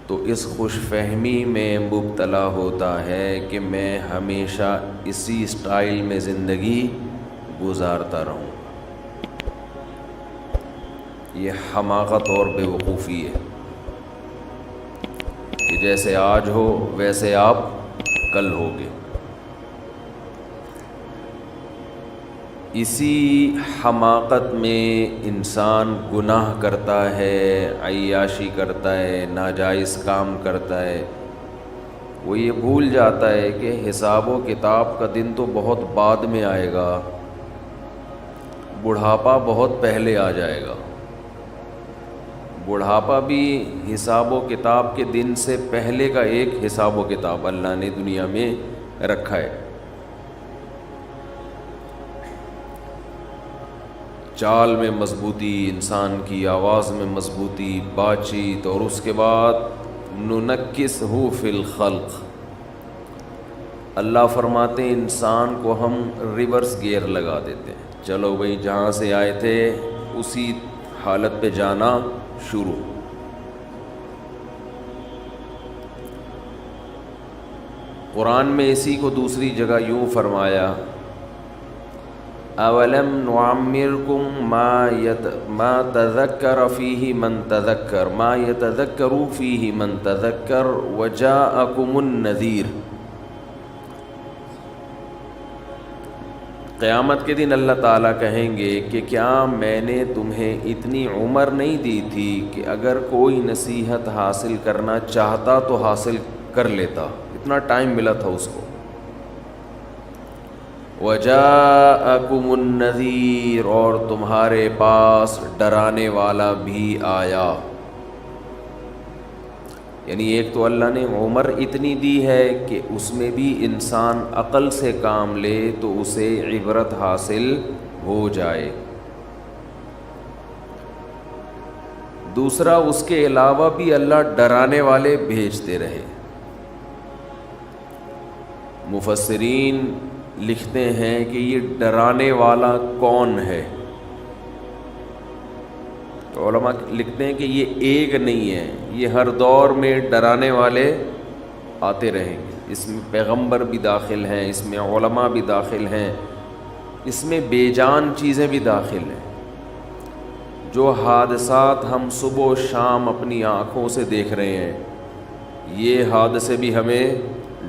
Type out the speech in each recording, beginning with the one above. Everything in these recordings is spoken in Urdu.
تو اس خوش فہمی میں مبتلا ہوتا ہے کہ میں ہمیشہ اسی اسٹائل میں زندگی گزارتا رہوں. یہ حماقت اور بیوقوفی ہے کہ جیسے آج ہو ویسے آپ کل ہوگے. اسی حماقت میں انسان گناہ کرتا ہے، عیاشی کرتا ہے، ناجائز کام کرتا ہے. وہ یہ بھول جاتا ہے کہ حساب و کتاب کا دن تو بہت بعد میں آئے گا، بڑھاپا بہت پہلے آ جائے گا. بڑھاپا بھی حساب و کتاب کے دن سے پہلے کا ایک حساب و کتاب اللہ نے دنیا میں رکھا ہے. چال میں مضبوطی، انسان کی آواز میں مضبوطی، بات چیت، اور اس کے بعد ننکسہ فی الخلق. اللہ فرماتے ہیں انسان کو ہم ریورس گیئر لگا دیتے ہیں. چلو بھئی جہاں سے آئے تھے اسی حالت پہ جانا شروع. قرآن میں اسی کو دوسری جگہ یوں فرمایا، اولم نعمرکم ما تذکر فیہ من تذکر ما یتذکر فیہ من تذکر وجاءکم النذیر. قیامت کے دن اللہ تعالیٰ کہیں گے کہ کیا میں نے تمہیں اتنی عمر نہیں دی تھی کہ اگر کوئی نصیحت حاصل کرنا چاہتا تو حاصل کر لیتا، اتنا ٹائم ملا تھا اس کو. وَجَاءَكُمُ النَّذِيرُ، اور تمہارے پاس ڈرانے والا بھی آیا. یعنی ایک تو اللہ نے عمر اتنی دی ہے کہ اس میں بھی انسان عقل سے کام لے تو اسے عبرت حاصل ہو جائے. دوسرا اس کے علاوہ بھی اللہ ڈرانے والے بھیجتے رہے. مفسرین لکھتے ہیں کہ یہ ڈرانے والا کون ہے. تو علماء لکھتے ہیں کہ یہ ایک نہیں ہے، یہ ہر دور میں ڈرانے والے آتے رہیں گے. اس میں پیغمبر بھی داخل ہیں، اس میں علماء بھی داخل ہیں، اس میں بے جان چیزیں بھی داخل ہیں. جو حادثات ہم صبح و شام اپنی آنکھوں سے دیکھ رہے ہیں، یہ حادثے بھی ہمیں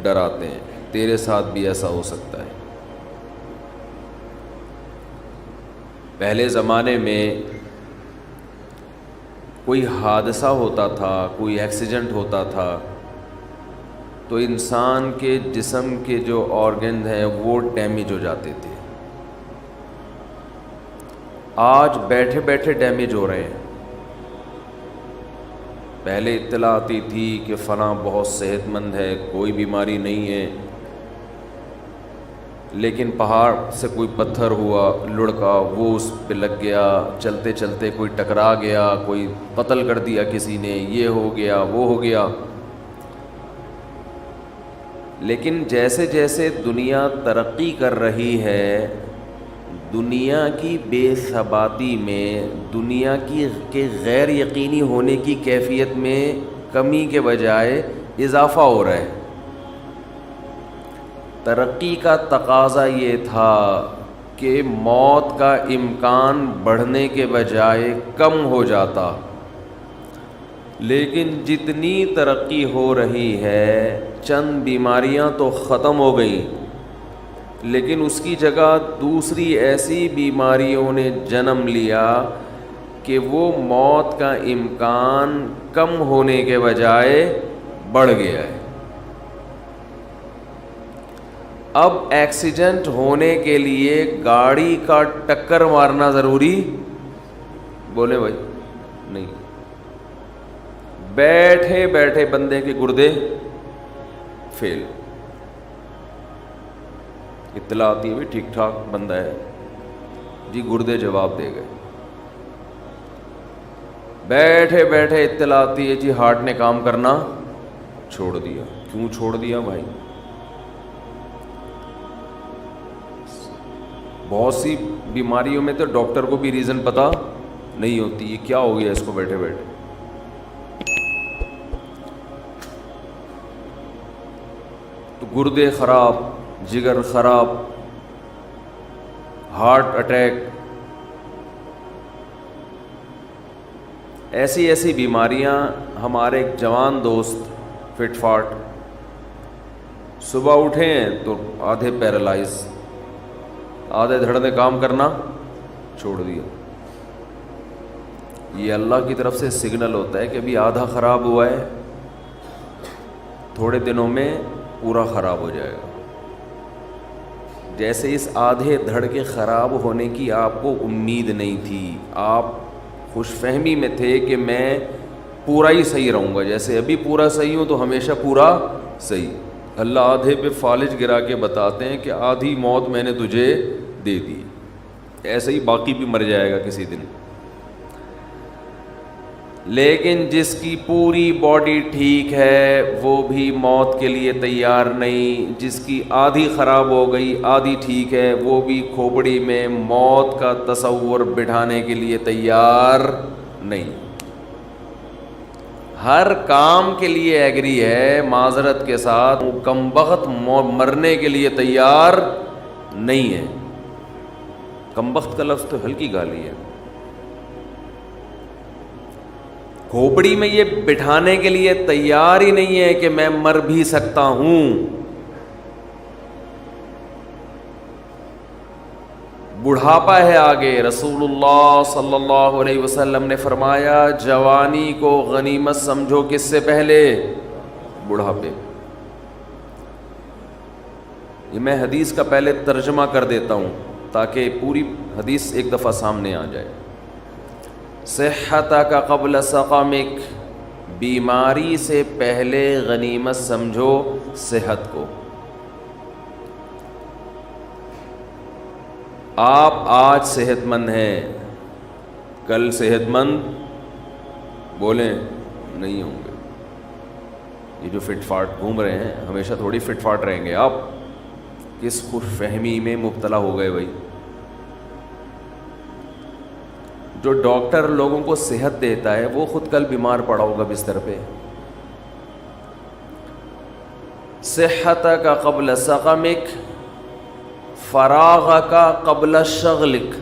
ڈراتے ہیں. تیرے ساتھ بھی ایسا ہو سکتا ہے. پہلے زمانے میں کوئی حادثہ ہوتا تھا، کوئی ایکسیڈنٹ ہوتا تھا تو انسان کے جسم کے جو آرگن ہیں وہ ڈیمیج ہو جاتے تھے. آج بیٹھے بیٹھے ڈیمیج ہو رہے ہیں. پہلے اطلاع آتی تھی کہ فلاں بہت صحت مند ہے، کوئی بیماری نہیں ہے، لیکن پہاڑ سے کوئی پتھر ہوا لڑکا، وہ اس پہ لگ گیا، چلتے چلتے کوئی ٹکرا گیا، کوئی قتل کر دیا کسی نے، یہ ہو گیا وہ ہو گیا. لیکن جیسے جیسے دنیا ترقی کر رہی ہے، دنیا کی بے ثباتی میں، دنیا کے غیر یقینی ہونے کی کیفیت میں کمی کے بجائے اضافہ ہو رہا ہے. ترقی کا تقاضا یہ تھا کہ موت کا امکان بڑھنے کے بجائے کم ہو جاتا، لیکن جتنی ترقی ہو رہی ہے چند بیماریاں تو ختم ہو گئیں، لیکن اس کی جگہ دوسری ایسی بیماریوں نے جنم لیا کہ وہ موت کا امکان کم ہونے کے بجائے بڑھ گیا ہے. اب ایکسیڈنٹ ہونے کے لیے گاڑی کا ٹکر مارنا ضروری بولے بھائی نہیں. بیٹھے بیٹھے بندے کے گردے فیل، اطلاع آتی ہے بھی ٹھیک ٹھاک بندہ ہے جی، گردے جواب دے گئے. بیٹھے بیٹھے اطلاع آتی ہے جی ہارٹ نے کام کرنا چھوڑ دیا. کیوں چھوڑ دیا بھائی؟ بہت سی بیماریوں میں تو ڈاکٹر کو بھی ریزن پتہ نہیں ہوتی، یہ کیا ہو گیا اس کو بیٹھے بیٹھے. گردے خراب، جگر خراب، ہارٹ اٹیک، ایسی ایسی بیماریاں. ہمارے ایک جوان دوست فٹ فاٹ، صبح اٹھے ہیں تو آدھے پیرالائز، آدھے دھڑ نے کام کرنا چھوڑ دیا. یہ اللہ کی طرف سے سگنل ہوتا ہے کہ ابھی آدھا خراب ہوا ہے، تھوڑے دنوں میں پورا خراب ہو جائے گا. جیسے اس آدھے دھڑ کے خراب ہونے کی آپ کو امید نہیں تھی، آپ خوش فہمی میں تھے کہ میں پورا ہی صحیح رہوں گا، جیسے ابھی پورا صحیح ہوں تو ہمیشہ پورا صحیح. اللہ آدھے پہ فالج گرا کے بتاتے ہیں کہ آدھی موت میں نے تجھے دے دی، ایسے ہی باقی بھی مر جائے گا کسی دن. لیکن جس کی پوری باڈی ٹھیک ہے وہ بھی موت کے لیے تیار نہیں، جس کی آدھی خراب ہو گئی آدھی ٹھیک ہے وہ بھی کھوپڑی میں موت کا تصور بٹھانے کے لیے تیار نہیں. ہر کام کے لیے ایگری ہے، معذرت کے ساتھ کم بخت مرنے کے لیے تیار نہیں ہے. کم بخت کا لفظ تو ہلکی گالی ہے. کھوپڑی میں یہ بٹھانے کے لیے تیار ہی نہیں ہے کہ میں مر بھی سکتا ہوں. بڑھاپا ہے آگے. رسول اللہ صلی اللہ علیہ وسلم نے فرمایا جوانی کو غنیمت سمجھو، کس سے پہلے؟ بڑھاپے. یہ میں حدیث کا پہلے ترجمہ کر دیتا ہوں تاکہ پوری حدیث ایک دفعہ سامنے آ جائے. صحتک قبل سقمک، بیماری سے پہلے غنیمت سمجھو صحت کو. آپ آج صحت مند ہیں، کل صحت مند بولیں نہیں ہوں گے. یہ جو فٹ فاٹ گھوم رہے ہیں ہمیشہ تھوڑی فٹ فاٹ رہیں گے. آپ کس خوش فہمی میں مبتلا ہو گئے بھائی. جو ڈاکٹر لوگوں کو صحت دیتا ہے وہ خود کل بیمار پڑا ہوگا بستر پہ. صحتک قبل سقمک، فراغک قبل شغلک.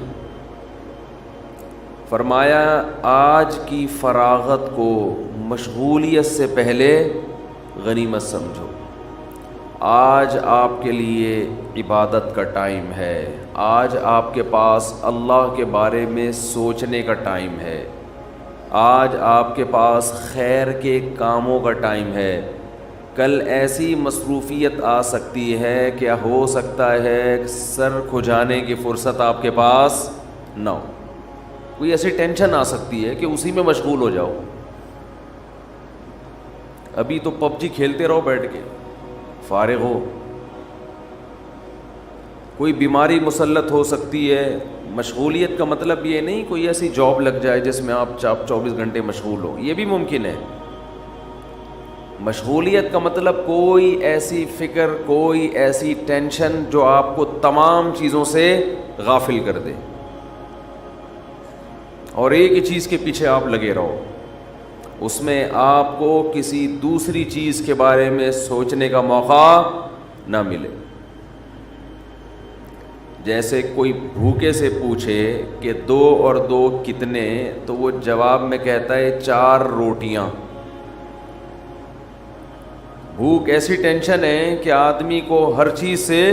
فرمایا آج کی فراغت کو مشغولیت سے پہلے غنیمت سمجھو. آج آپ کے لیے عبادت کا ٹائم ہے، آج آپ کے پاس اللہ کے بارے میں سوچنے کا ٹائم ہے، آج آپ کے پاس خیر کے کاموں کا ٹائم ہے. کل ایسی مصروفیت آ سکتی ہے کہ ہو سکتا ہے سر کھجانے کی فرصت آپ کے پاس نہ ہو. کوئی ایسی ٹینشن آ سکتی ہے کہ اسی میں مشغول ہو جاؤ. ابھی تو پب جی کھیلتے رہو بیٹھ کے فارغ ہو. کوئی بیماری مسلط ہو سکتی ہے. مشغولیت کا مطلب یہ نہیں کوئی ایسی جاب لگ جائے جس میں آپ 24 گھنٹے مشغول ہو، یہ بھی ممکن ہے. مشغولیت کا مطلب کوئی ایسی فکر، کوئی ایسی ٹینشن جو آپ کو تمام چیزوں سے غافل کر دے اور ایک ہی چیز کے پیچھے آپ لگے رہو، اس میں آپ کو کسی دوسری چیز کے بارے میں سوچنے کا موقع نہ ملے. جیسے کوئی بھوکے سے پوچھے کہ 2 اور 2 کتنے، تو وہ جواب میں کہتا ہے 4 روٹیاں. بھوک ایسی ٹینشن ہے کہ آدمی کو ہر چیز سے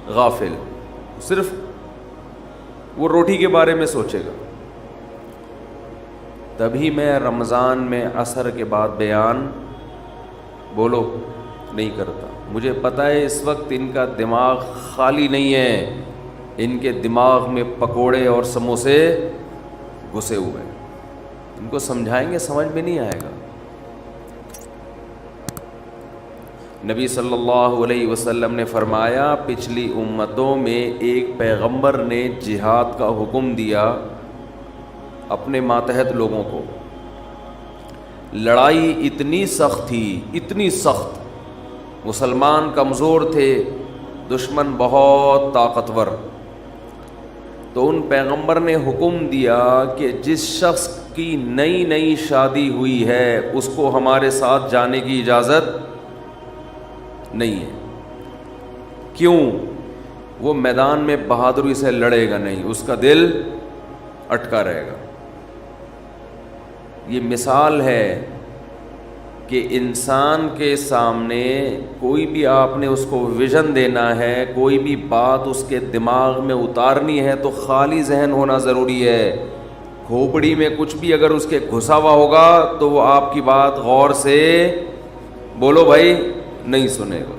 غافل، صرف وہ روٹی کے بارے میں سوچے گا. تبھی میں رمضان میں عصر کے بعد بیان بولو نہیں کرتا. مجھے پتہ ہے اس وقت ان کا دماغ خالی نہیں ہے، ان کے دماغ میں پکوڑے اور سموسے گھسے ہوئے ہیں. ان کو سمجھائیں گے سمجھ میں نہیں آئے گا. نبی صلی اللہ علیہ وسلم نے فرمایا پچھلی امتوں میں ایک پیغمبر نے جہاد کا حکم دیا اپنے ماتحت لوگوں کو. لڑائی اتنی سخت تھی، اتنی سخت، مسلمان کمزور تھے، دشمن بہت طاقتور. تو ان پیغمبر نے حکم دیا کہ جس شخص کی نئی نئی شادی ہوئی ہے اس کو ہمارے ساتھ جانے کی اجازت نہیں ہے. کیوں؟ وہ میدان میں بہادری سے لڑے گا نہیں، اس کا دل اٹکا رہے گا۔ یہ مثال ہے کہ انسان کے سامنے کوئی بھی آپ نے اس کو ویژن دینا ہے، کوئی بھی بات اس کے دماغ میں اتارنی ہے تو خالی ذہن ہونا ضروری ہے۔ کھوپڑی میں کچھ بھی اگر اس کے گھسا ہوا ہوگا تو وہ آپ کی بات غور سے بولو بھائی نہیں سنے گا۔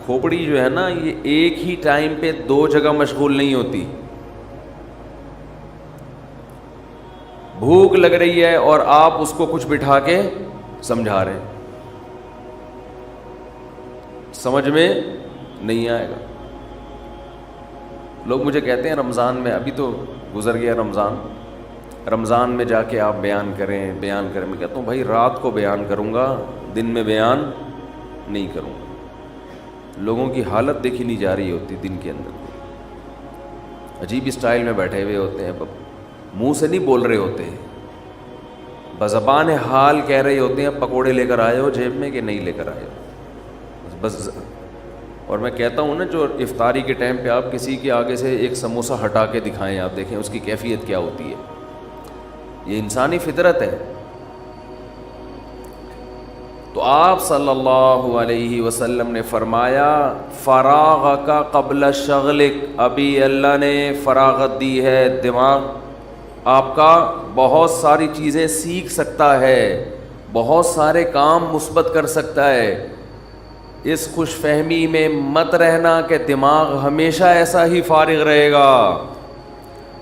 کھوپڑی جو ہے نا، یہ ایک ہی ٹائم پہ دو جگہ مشغول نہیں ہوتی۔ بھوک لگ رہی ہے اور آپ اس کو کچھ بٹھا کے سمجھا رہے ہیں، سمجھ میں نہیں آئے گا۔ لوگ مجھے کہتے ہیں رمضان میں، ابھی تو گزر گیا رمضان میں جا کے آپ بیان کریں۔ میں کہتا ہوں بھائی رات کو بیان کروں گا، دن میں بیان نہیں کروں گا۔ لوگوں کی حالت دیکھی نہیں جا رہی ہوتی، دن کے اندر عجیب اسٹائل میں بیٹھے ہوئے ہوتے ہیں، منہ سے نہیں بول رہے ہوتے، بزبان حال کہہ رہے ہوتے ہیں پکوڑے لے کر آئے ہو جیب میں کہ نہیں لے کر آئے ہو بس۔ اور میں کہتا ہوں نا، جو افطاری کے ٹائم پہ آپ کسی کے آگے سے ایک سموسہ ہٹا کے دکھائیں، آپ دیکھیں اس کی کیفیت کیا ہوتی ہے۔ یہ انسانی فطرت ہے۔ تو آپ صلی اللہ علیہ وسلم نے فرمایا فراغک قبل شغلک، ابھی اللہ نے فراغت دی ہے، دماغ آپ کا بہت ساری چیزیں سیکھ سکتا ہے، بہت سارے کام مثبت کر سکتا ہے۔ اس خوش فہمی میں مت رہنا کہ دماغ ہمیشہ ایسا ہی فارغ رہے گا۔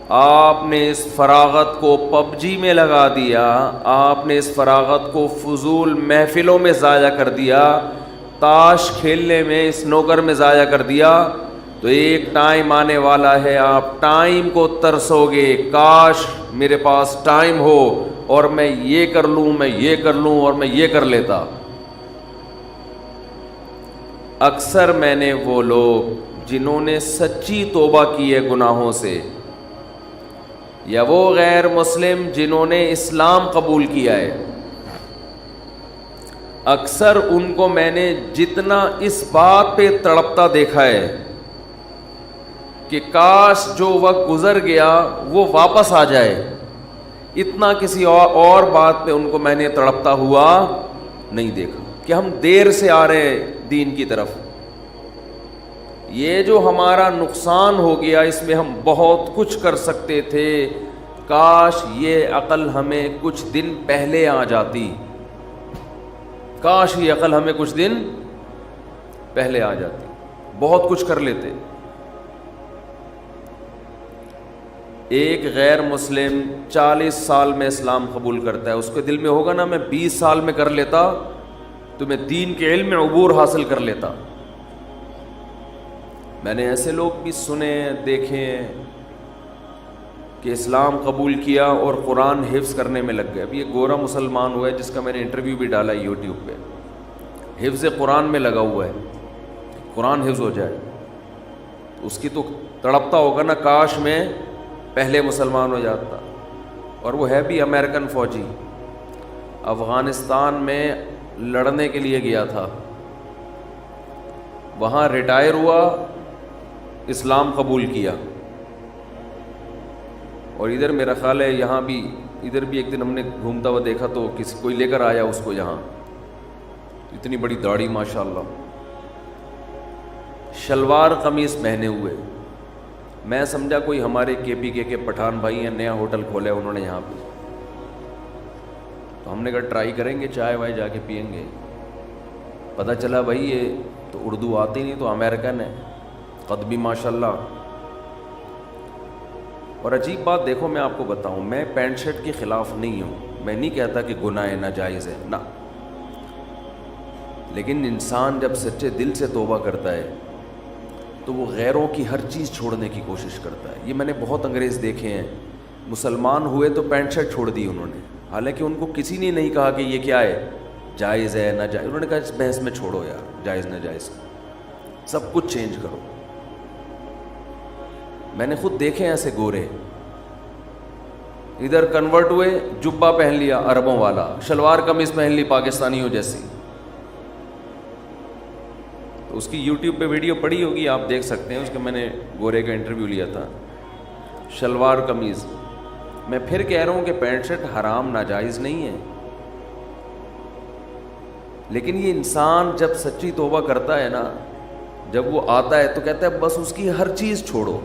آپ نے اس فراغت کو پب جی میں لگا دیا، آپ نے اس فراغت کو فضول محفلوں میں ضائع کر دیا، تاش کھیلنے میں، اسنوکر میں ضائع کر دیا، تو ایک ٹائم آنے والا ہے آپ ٹائم کو ترسو گے، کاش میرے پاس ٹائم ہو اور میں یہ کر لوں، میں یہ کر لوں اور میں یہ کر لیتا۔ اکثر میں نے وہ لوگ جنہوں نے سچی توبہ کی ہے گناہوں سے، یا وہ غیر مسلم جنہوں نے اسلام قبول کیا ہے، اکثر ان کو میں نے جتنا اس بات پہ تڑپتا دیکھا ہے کہ کاش جو وقت گزر گیا وہ واپس آ جائے، اتنا کسی اور بات پہ ان کو میں نے تڑپتا ہوا نہیں دیکھا کہ ہم دیر سے آ رہے ہیں دین کی طرف۔ یہ جو ہمارا نقصان ہو گیا، اس میں ہم بہت کچھ کر سکتے تھے، کاش یہ عقل ہمیں کچھ دن پہلے آ جاتی، کاش یہ عقل ہمیں کچھ دن پہلے آ جاتی، بہت کچھ کر لیتے۔ ایک غیر مسلم 40 سال میں اسلام قبول کرتا ہے، اس کے دل میں ہوگا نا میں 20 سال میں کر لیتا تو میں دین کے علم میں عبور حاصل کر لیتا۔ میں نے ایسے لوگ بھی سنے دیکھے کہ اسلام قبول کیا اور قرآن حفظ کرنے میں لگ گئے۔ ابھی ایک گورا مسلمان ہوا ہے جس کا میں نے انٹرویو بھی ڈالا ہے یوٹیوب پہ، حفظ قرآن میں لگا ہوا ہے، قرآن حفظ ہو جائے۔ اس کی تو تڑپتا ہوگا نا کاش میں پہلے مسلمان ہو جاتا۔ اور وہ ہے بھی امریکن فوجی، افغانستان میں لڑنے کے لیے گیا تھا، وہاں ریٹائر ہوا، اسلام قبول کیا۔ اور ادھر میرا خیال ہے یہاں بھی، ادھر بھی ایک دن ہم نے گھومتا ہوا دیکھا تو کوئی لے کر آیا اس کو، یہاں اتنی بڑی داڑھی ماشاءاللہ، شلوار قمیص پہنے ہوئے۔ میں سمجھا کوئی ہمارے کے پی کے پٹھان بھائی ہیں، نیا ہوٹل کھولا ہے انہوں نے یہاں پہ، تو ہم نے کہا ٹرائی کریں گے، چائے وائے جا کے پئیں گے۔ پتہ چلا بھائی یہ تو اردو آتی نہیں، تو امریکن ہے، قد بھی ماشاءاللہ۔ اور عجیب بات دیکھو، میں آپ کو بتاؤں، میں پینٹ شرٹ کے خلاف نہیں ہوں، میں نہیں کہتا کہ گناہ ہے، ناجائز ہے، نہ، لیکن انسان جب سچے دل سے توبہ کرتا ہے تو وہ غیروں کی ہر چیز چھوڑنے کی کوشش کرتا ہے۔ یہ میں نے بہت انگریز دیکھے ہیں، مسلمان ہوئے تو پینٹ شرٹ چھوڑ دی انہوں نے، حالانکہ ان کو کسی نے نہیں کہا کہ یہ کیا ہے، جائز ہے ناجائز، انہوں نے کہا اس بحث میں چھوڑو یار، جائز ناجائز سب کچھ چینج کرو۔ میں نے خود دیکھے ایسے گورے، ادھر کنورٹ ہوئے، جبہ پہن لیا عربوں والا، شلوار قمیض پہن لی پاکستانیوں جیسی، تو اس کی یوٹیوب پہ ویڈیو پڑی ہوگی, آپ دیکھ سکتے ہیں, اس کا میں نے گورے کا انٹرویو لیا تھا, شلوار قمیض. میں پھر کہہ رہا ہوں کہ پینٹ شرٹ حرام ناجائز نہیں ہے, لیکن یہ انسان جب سچی توبہ کرتا ہے نا, جب وہ آتا ہے تو کہتا ہے بس اس کی ہر چیز چھوڑو,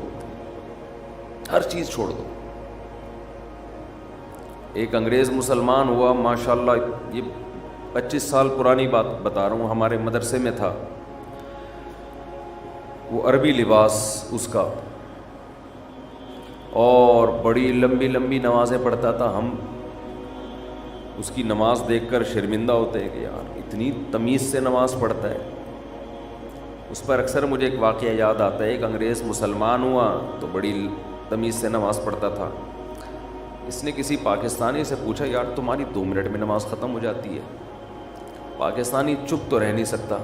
ہر چیز چھوڑ دو. ایک انگریز مسلمان ہوا ماشاءاللہ, یہ 25 سال پرانی بات بتا رہا ہوں, ہمارے مدرسے میں تھا, وہ عربی لباس اس کا, اور بڑی لمبی لمبی نمازیں پڑھتا تھا. ہم اس کی نماز دیکھ کر شرمندہ ہوتے ہیں کہ یار اتنی تمیز سے نماز پڑھتا ہے. اس پر اکثر مجھے ایک واقعہ یاد آتا ہے, ایک انگریز مسلمان ہوا تو بڑی تمیز سے نماز پڑھتا تھا. اس نے کسی پاکستانی سے پوچھا یار تمہاری 2 منٹ میں نماز ختم ہو جاتی ہے. پاکستانی چپ تو رہ نہیں سکتا.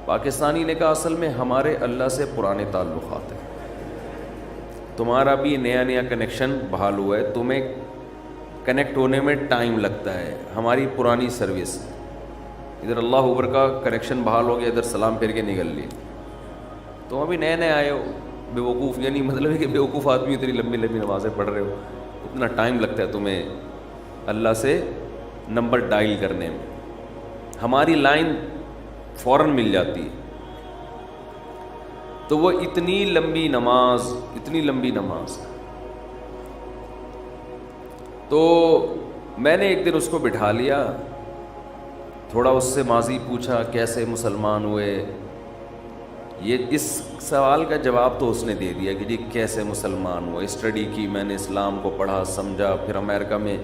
پاکستانی نے کہا اصل میں ہمارے اللہ سے پرانے تعلقات ہیں, تمہارا بھی نیا نیا کنیکشن بحال ہوا ہے, تمہیں کنیکٹ ہونے میں ٹائم لگتا ہے, ہماری پرانی سروس, ادھر اللہ اوپر کا کنیکشن بحال ہو گیا, ادھر سلام پھیر کے نکل لیے. تم ابھی نئے نئے آئے ہو, بے وقوف, یعنی مطلب ہے کہ بے وقوف آدمی اتنی لمبی لمبی نمازیں پڑھ رہے ہو, اتنا ٹائم لگتا ہے تمہیں اللہ سے نمبر ڈائل کرنے میں, ہماری لائن فوراً مل جاتی ہے. تو وہ اتنی لمبی نماز, اتنی لمبی نماز. تو میں نے ایک دن اس کو بٹھا لیا, تھوڑا اس سے ماضی پوچھا, کیسے مسلمان ہوئے. یہ اس سوال کا جواب تو اس نے دے دیا کہ جی کیسے مسلمان ہوا, اسٹڈی کی میں نے, اسلام کو پڑھا سمجھا, پھر امریکہ میں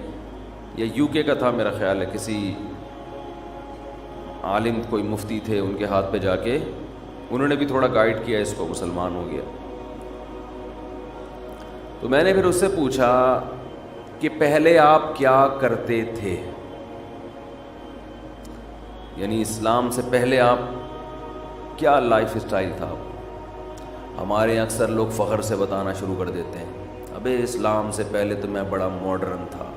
یا یو کے کا تھا میرا خیال ہے, کسی عالم کوئی مفتی تھے ان کے ہاتھ پہ جا کے انہوں نے بھی تھوڑا گائیڈ کیا, اس کو مسلمان ہو گیا. تو میں نے پھر اس سے پوچھا کہ پہلے آپ کیا کرتے تھے, یعنی اسلام سے پہلے آپ کیا لائف اسٹائل تھا. ہمارے اکثر لوگ فخر سے بتانا شروع کر دیتے ہیں, ابے اسلام سے پہلے تو میں بڑا ماڈرن تھا,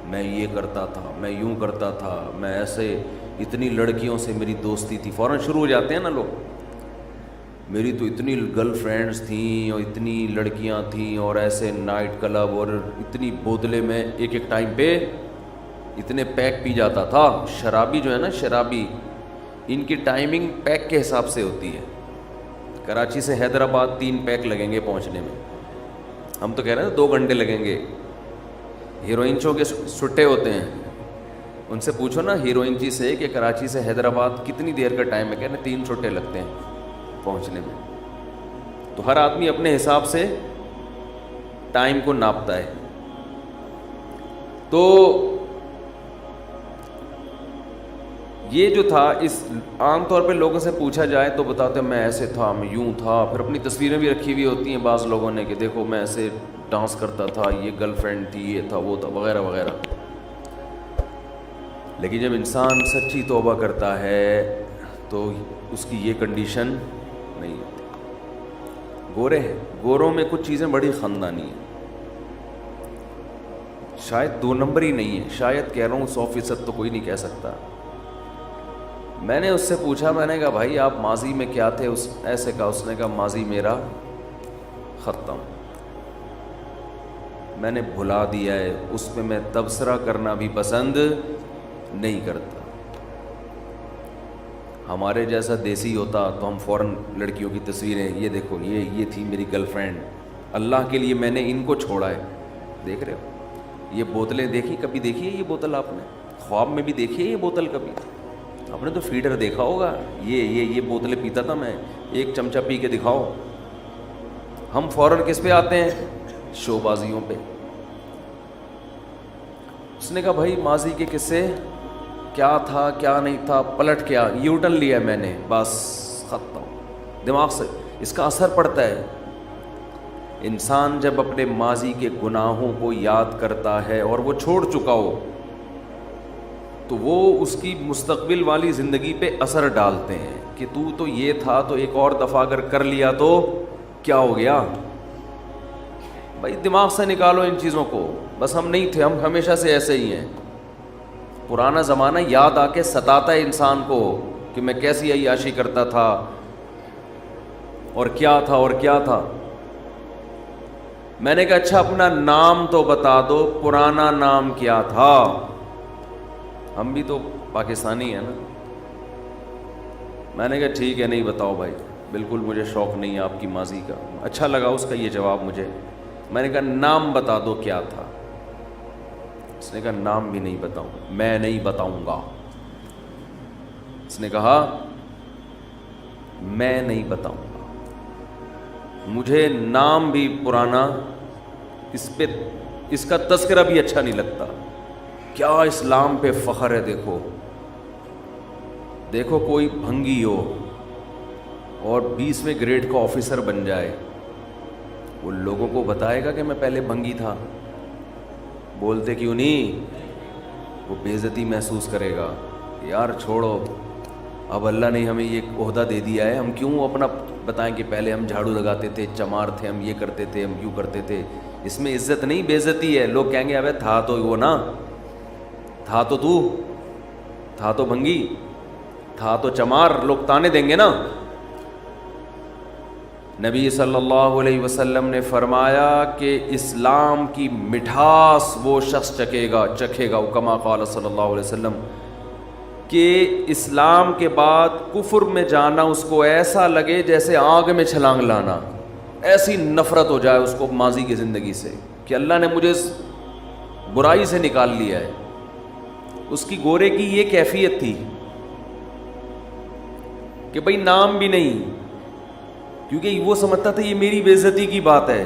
میں یہ کرتا تھا, میں یوں کرتا تھا, میں ایسے, اتنی لڑکیوں سے میری دوستی تھی. فوراً شروع ہو جاتے ہیں نا لوگ, میری تو اتنی گرل فرینڈز تھیں اور اتنی لڑکیاں تھیں اور ایسے نائٹ کلب, اور اتنی بوتلیں میں ایک ایک ٹائم پہ اتنے پیک پی جاتا تھا. شرابی جو ہے نا, شرابی, ان کی ٹائمنگ پیک کے حساب سے ہوتی ہے. کراچی سے حیدرآباد 3 پیک لگیں گے پہنچنے میں, ہم تو کہہ رہے ہیں 2 گھنٹے لگیں گے. ہیروئن چو کے سٹے ہوتے ہیں, ان سے پوچھو نا ہیروئن چی سے کہ کراچی سے حیدرآباد کتنی دیر کا ٹائم ہے, کہنا 3 چھٹے لگتے ہیں پہنچنے میں. تو ہر آدمی اپنے حساب سے ٹائم کو ناپتا ہے. تو یہ جو تھا, اس عام طور پہ لوگوں سے پوچھا جائے تو بتاتے ہیں میں ایسے تھا, میں یوں تھا, پھر اپنی تصویریں بھی رکھی ہوئی ہوتی ہیں بعض لوگوں نے کہ دیکھو میں ایسے ڈانس کرتا تھا, یہ گرل فرینڈ تھی, یہ تھا, وہ تھا, وغیرہ وغیرہ. لیکن جب انسان سچی توبہ کرتا ہے تو اس کی یہ کنڈیشن نہیں ہوتی. گورے ہیں, گوروں میں کچھ چیزیں بڑی خاندانی ہیں, شاید 2 نمبر ہی نہیں ہے, شاید کہہ رہا ہوں 100% تو کوئی نہیں کہہ سکتا. میں نے اس سے پوچھا, میں نے کہا بھائی آپ ماضی میں کیا تھے, اس ایسے کہا, اس نے کہا ماضی میرا ختم, میں نے بھلا دیا ہے, اس پہ میں تبصرہ کرنا بھی پسند نہیں کرتا. ہمارے جیسا دیسی ہوتا تو ہم فوراً لڑکیوں کی تصویریں, یہ دیکھو یہ تھی میری گرل فرینڈ, اللہ کے لیے میں نے ان کو چھوڑا ہے. دیکھ رہے ہو یہ بوتلیں دیکھی, کبھی دیکھی ہے یہ بوتل آپ نے, خواب میں بھی دیکھی ہے یہ بوتل کبھی, آپ نے تو فیڈر دیکھا ہوگا, یہ بوتلیں پیتا تھا میں, 1 چمچہ پی کے دکھاؤ. ہم فوراً کس پہ آتے ہیں, شو بازیوں پہ. اس نے کہا بھائی ماضی کے قصے کیا تھا کیا نہیں تھا, پلٹ کیا, یو ٹرن لیا میں نے, بس ختم. دماغ سے اس کا اثر پڑتا ہے. انسان جب اپنے ماضی کے گناہوں کو یاد کرتا ہے اور وہ چھوڑ چکا ہو تو وہ اس کی مستقبل والی زندگی پہ اثر ڈالتے ہیں کہ تو یہ تھا, تو ایک اور دفعہ اگر کر لیا تو کیا ہو گیا. بھائی دماغ سے نکالو ان چیزوں کو, بس ہم نہیں تھے, ہم ہمیشہ سے ایسے ہی ہیں. پرانا زمانہ یاد آ کے ستاتا ہے انسان کو کہ میں کیسی عیاشی کرتا تھا اور کیا تھا اور کیا تھا. میں نے کہا اچھا اپنا نام تو بتا دو, پرانا نام کیا تھا؟ ہم بھی تو پاکستانی ہیں نا. میں نے کہا ٹھیک ہے نہیں بتاؤ بھائی, بالکل مجھے شوق نہیں ہے آپ کی ماضی کا. اچھا لگا اس کا یہ جواب مجھے. میں نے کہا نام بتا دو کیا تھا؟ اس نے کہا نام بھی نہیں بتاؤں, میں نہیں بتاؤں گا. اس نے کہا میں نہیں بتاؤں گا, مجھے نام بھی پرانا, اس کا تذکرہ بھی اچھا نہیں لگتا. کیا اسلام پہ فخر ہے. دیکھو کوئی بھنگی ہو اور 20ویں گریڈ کا آفیسر بن جائے, وہ لوگوں کو بتائے گا کہ میں پہلے بھنگی تھا؟ بولتے کیوں نہیں؟ وہ بے عزتی محسوس کرے گا. یار چھوڑو, اب اللہ نے ہمیں یہ عہدہ دے دیا ہے, ہم کیوں اپنا بتائیں کہ پہلے ہم جھاڑو لگاتے تھے, چمار تھے, ہم یہ کرتے تھے, ہم کیوں کرتے تھے. اس میں عزت نہیں بے عزتی ہے. لوگ کہیں گے ابے تھا تو وہ نا, تھا تو بھنگی, تھا تو چمار, لوگ تانے دیں گے نا. نبی صلی اللہ علیہ وسلم نے فرمایا کہ اسلام کی مٹھاس وہ شخص چکھے گا, کما قال صلی اللہ علیہ وسلم, کہ اسلام کے بعد کفر میں جانا اس کو ایسا لگے جیسے آگ میں چھلانگ لانا. ایسی نفرت ہو جائے اس کو ماضی کی زندگی سے کہ اللہ نے مجھے اس برائی سے نکال لیا ہے. اس کی گورے کی یہ کیفیت تھی کہ بھئی نام بھی نہیں, کیونکہ وہ سمجھتا تھا یہ میری بے عزتی کی بات ہے.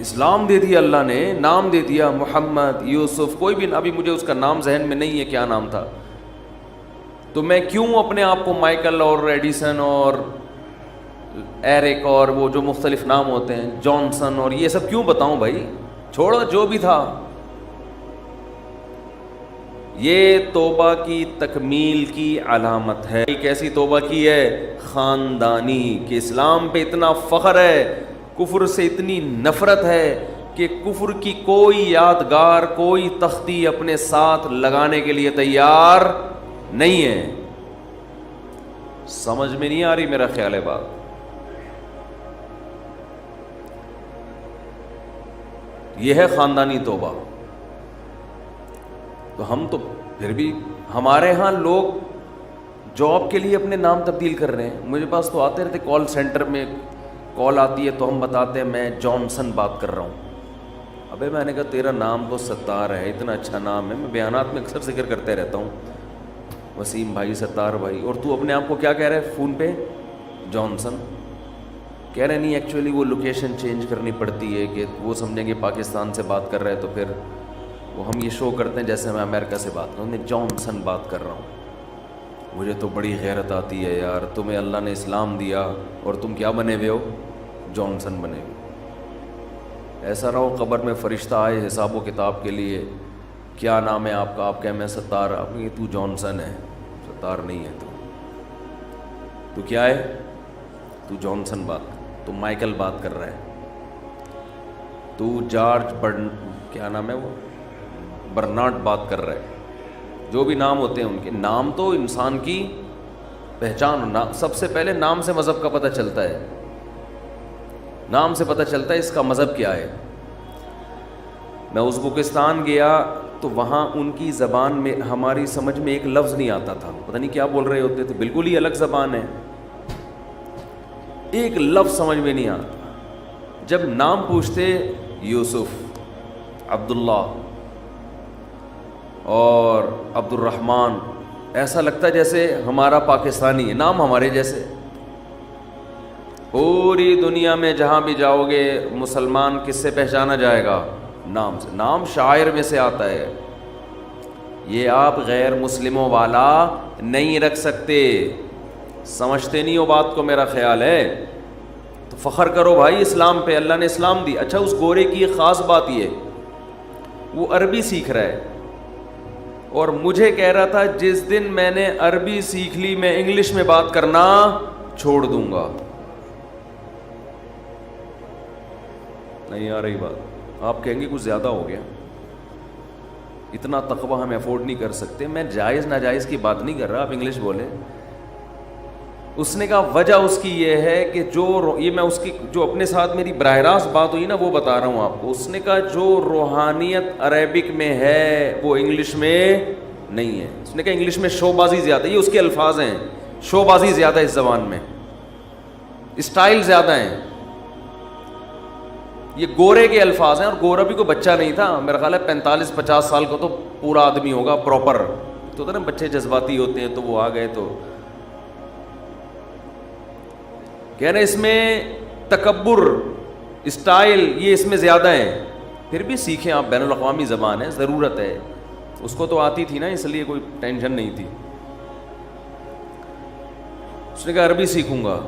اسلام دے دیا اللہ نے, نام دے دیا محمد, یوسف, کوئی بھی, ابھی مجھے اس کا نام ذہن میں نہیں ہے کیا نام تھا, تو میں کیوں اپنے آپ کو مائیکل اور ایڈیسن اور ایرک اور وہ جو مختلف نام ہوتے ہیں, جانسن اور یہ سب کیوں بتاؤں بھائی؟ چھوڑو جو بھی تھا. یہ توبہ کی تکمیل کی علامت ہے. کیسی توبہ کی ہے؟ خاندانی, کہ اسلام پہ اتنا فخر ہے, کفر سے اتنی نفرت ہے کہ کفر کی کوئی یادگار, کوئی تختی اپنے ساتھ لگانے کے لیے تیار نہیں ہے. سمجھ میں نہیں آ رہی میرا خیال ہے بات؟ یہ ہے خاندانی توبہ. تو ہم تو پھر بھی, ہمارے ہاں لوگ جاب کے لیے اپنے نام تبدیل کر رہے ہیں. مجھے پاس تو آتے رہتے, کال سینٹر میں کال آتی ہے تو ہم بتاتے ہیں میں جانسن بات کر رہا ہوں. ابے میں نے کہا تیرا نام تو ستار ہے, اتنا اچھا نام ہے, میں بیانات میں اکثر ذکر کرتے رہتا ہوں, وسیم بھائی, ستار بھائی, اور تو اپنے آپ کو کیا کہہ رہے ہے فون پہ؟ جانسن. کہہ رہے نہیں, ایکچولی وہ لوکیشن چینج کرنی پڑتی ہے کہ وہ سمجھیں گے پاکستان سے بات کر رہے ہیں, تو پھر وہ ہم یہ شو کرتے ہیں جیسے میں امریکہ سے بات کروں. میں جانسن بات کر رہا ہوں. مجھے تو بڑی غیرت آتی ہے یار, تمہیں اللہ نے اسلام دیا اور تم کیا بنے ہوئے ہو؟ جانسن بنے ہوئے. ایسا نہ ہو قبر میں فرشتہ آئے حساب و کتاب کے لیے, کیا نام ہے آپ کا؟ آپ کہیں میں ستار. آپ کہیں تو جانسن ہے. ستار نہیں ہے, تو کیا ہے؟ تو جانسن بات, تو مائیکل بات کر رہا ہے, تو جارج کیا نام ہے وہ, برنارڈ بات کر رہا ہے. جو بھی نام ہوتے ہیں ان کے نام, تو انسان کی پہچان, سب سے پہلے نام سے مذہب کا پتہ چلتا ہے. نام سے پتہ چلتا ہے اس کا مذہب کیا ہے. میں ازبکستان گیا تو وہاں ان کی زبان میں ہماری سمجھ میں ایک لفظ نہیں آتا تھا, پتہ نہیں کیا بول رہے ہوتے تھے, بالکل ہی الگ زبان ہے, ایک لفظ سمجھ میں نہیں آتا. جب نام پوچھتے یوسف, عبداللہ اور عبد الرحمن, ایسا لگتا جیسے ہمارا پاکستانی ہے, نام ہمارے جیسے. پوری دنیا میں جہاں بھی جاؤ گے مسلمان کس سے پہچانا جائے گا؟ نام سے. نام شاعر میں سے آتا ہے. یہ آپ غیر مسلموں والا نہیں رکھ سکتے. سمجھتے نہیں ہو بات کو, میرا خیال ہے. تو فخر کرو بھائی اسلام پہ, اللہ نے اسلام دی. اچھا اس گورے کی ایک خاص بات یہ, وہ عربی سیکھ رہا ہے اور مجھے کہہ رہا تھا جس دن میں نے عربی سیکھ لی میں انگلش میں بات کرنا چھوڑ دوں گا. نہیں آ رہی بات؟ آپ کہیں گے کچھ زیادہ ہو گیا, اتنا تقویٰ ہم افورڈ نہیں کر سکتے. میں جائز ناجائز کی بات نہیں کر رہا, آپ انگلش بولیں, اس نے کہا وجہ اس کی یہ ہے کہ یہ میں اس کی جو اپنے ساتھ میری براہ راست بات ہوئی نا وہ بتا رہا ہوں آپ کو. اس نے کہا جو روحانیت عربک میں ہے وہ انگلش میں نہیں ہے. اس نے کہا انگلش میں شو بازی زیادہ ہے, یہ اس کے الفاظ ہیں, شو بازی زیادہ ہے اس زبان میں, اسٹائل زیادہ ہیں. یہ گورے کے الفاظ ہیں, اور گورا بھی کوئی بچہ نہیں تھا, میرا خیال ہے 45-50 سال کا تو پورا آدمی ہوگا پراپر. تو ہوتا نا بچے جذباتی ہوتے ہیں, تو وہ آ گئے تو کہہ رہے اس میں تکبر, اسٹائل یہ اس میں زیادہ ہیں. پھر بھی سیکھیں آپ, بین الاقوامی زبان ہے, ضرورت ہے. اس کو تو آتی تھی نا, اس لیے کوئی ٹینشن نہیں تھی. اس نے کہا عربی سیکھوں گا.